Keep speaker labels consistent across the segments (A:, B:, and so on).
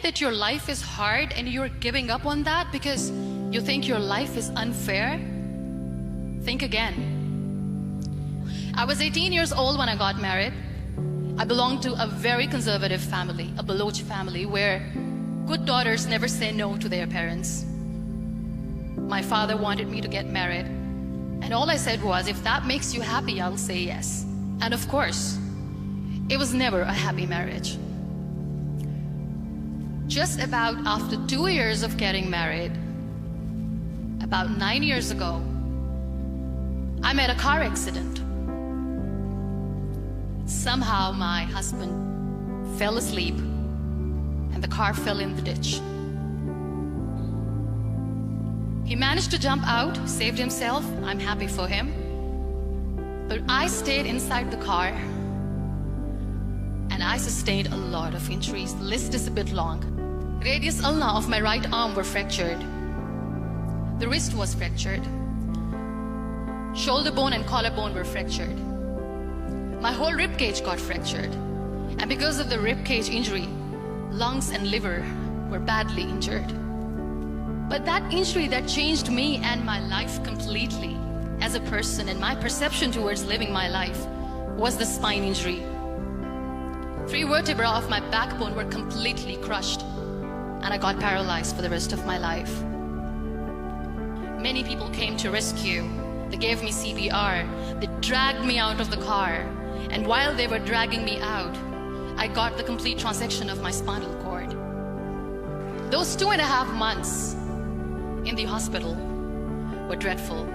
A: that your life is hard and you're giving up on that because you think your life is unfair, think again. I was 18 years old when I got married. I belonged to a very conservative family, a Baloch family, where good daughters never say no to their parents. My father wanted me to get married, and all I said was, if that makes you happy, I'll say yes. And of course, it was never a happy marriage. Just about after 2 years of getting married, about 9 years ago, I met a car accident. Somehow my husband fell asleep and the car fell in the ditch. He managed to jump out, saved himself. I'm happy for him. But I stayed inside the car and I sustained a lot of injuries. The list is a bit long. Radius ulna of my right arm were fractured. The wrist was fractured. Shoulder bone and collarbone were fractured. My whole rib cage got fractured. And because of the rib cage injury, lungs and liver were badly injured. But that injury that changed me and my life completely as a person and my perception towards living my life was the spine injury. 3 vertebrae of my backbone were completely crushed and I got paralyzed for the rest of my life. Many people came to rescue. They gave me CPR. They dragged me out of the car. And while they were dragging me out, I got the complete transection of my spinal cord. Those 2.5 months in the hospital were dreadful.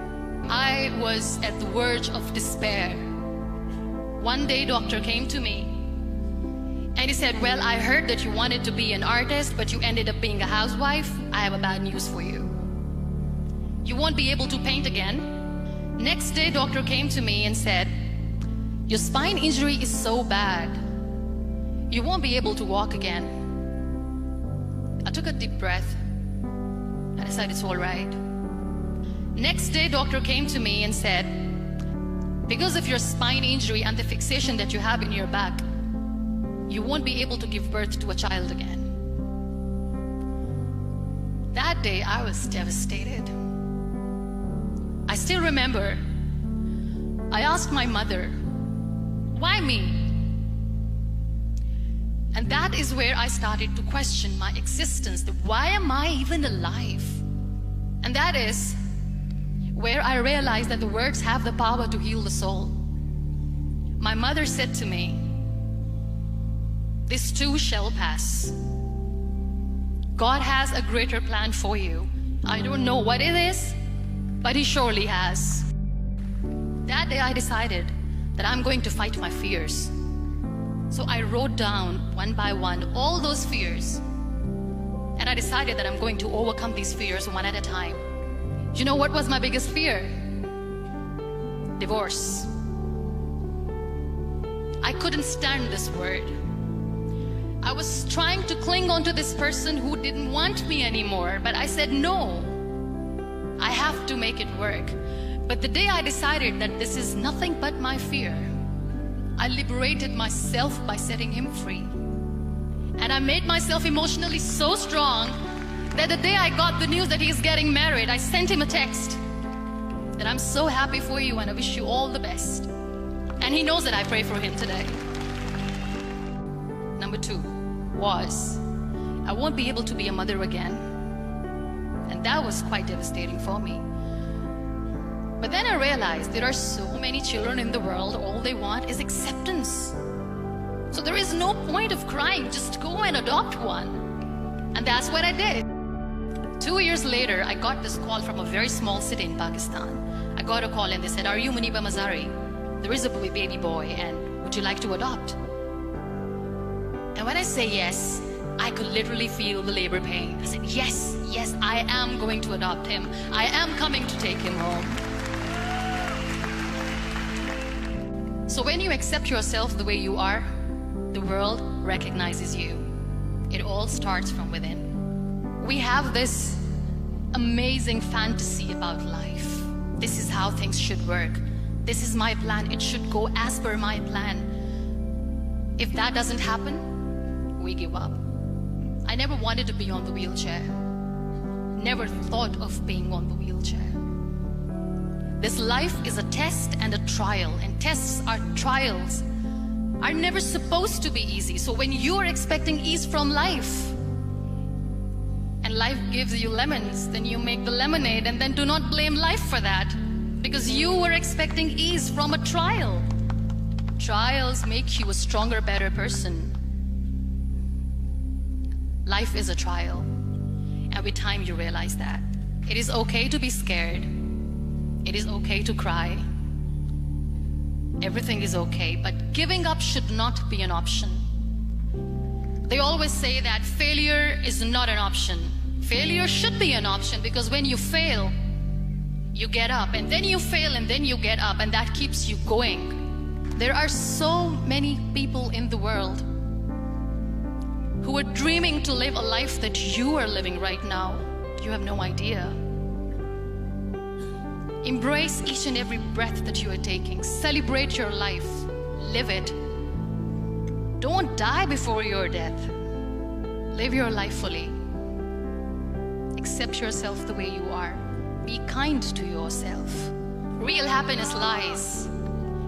A: I was at the verge of despair. One day, doctor came to me and he said, well, I heard that you wanted to be an artist, but you ended up being a housewife. I have a bad news for you. You won't be able to paint again. Next day, doctor came to me and said, your spine injury is so bad, you won't be able to walk again. I took a deep breath and I said, it's all right. Next day, doctor came to me and said, because of your spine injury and the fixation that you have in your back, you won't be able to give birth to a child again. That day, I was devastated. I still remember, I asked my mother, why me? And that is where I started to question my existence. Why am I even alive? And that is where I realized that the words have the power to heal the soul. My mother said to me, this too shall pass. God has a greater plan for you. I don't know what it is, but He surely has. That day I decided that I'm going to fight my fears. So I wrote down one by one all those fears. And I decided that I'm going to overcome these fears one at a time. You know what was my biggest fear? Divorce. I couldn't stand this word. I was trying to cling on to this person who didn't want me anymore, but I said no. I have to make it work. But the day I decided that this is nothing but my fear, I liberated myself by setting him free. And I made myself emotionally so strong that the day I got the news that he's getting married, I sent him a text that I'm so happy for you and I wish you all the best. And he knows that I pray for him today. Number 2 was, I won't be able to be a mother again. And that was quite devastating for me. But then I realized there are so many children in the world, all they want is acceptance. So there is no point of crying, just go and adopt one. And that's what I did. 2 years later, I got this call from a very small city in Pakistan. I got a call and they said, are you Muniba Nazari? There is a baby boy and would you like to adopt? And when I say yes, I could literally feel the labor pain. I said, yes, yes, I am going to adopt him. I am coming to take him home. So when you accept yourself the way you are, the world recognizes you. It all starts from within. We have this amazing fantasy about life. This is how things should work. This is my plan. It should go as per my plan. If that doesn't happen, we give up. I never wanted to be on the wheelchair. Never thought of being on the wheelchair. This life is a test and a trial, and tests are trials are never supposed to be easy. So when you are expecting ease from life, and life gives you lemons, then you make the lemonade, and then do not blame life for that, because you were expecting ease from a trial. Trials make you a stronger, better person. Life is a trial, and with time you realize that. It is okay to be scared. It is okay to cry. Everything is okay, but giving up should not be an option. They always say that failure is not an option. Failure should be an option, because when you fail, you get up, and then you fail, and then you get up, and that keeps you going. There are so many people in the world who are dreaming to live a life that you are living right now. You have no idea. Embrace each and every breath that you are taking. Celebrate your life. Live it. Don't die before your death. Live your life fully. Accept yourself the way you are. Be kind to yourself. Real happiness lies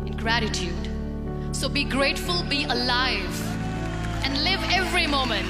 A: in gratitude. So be grateful, be alive, and live every moment.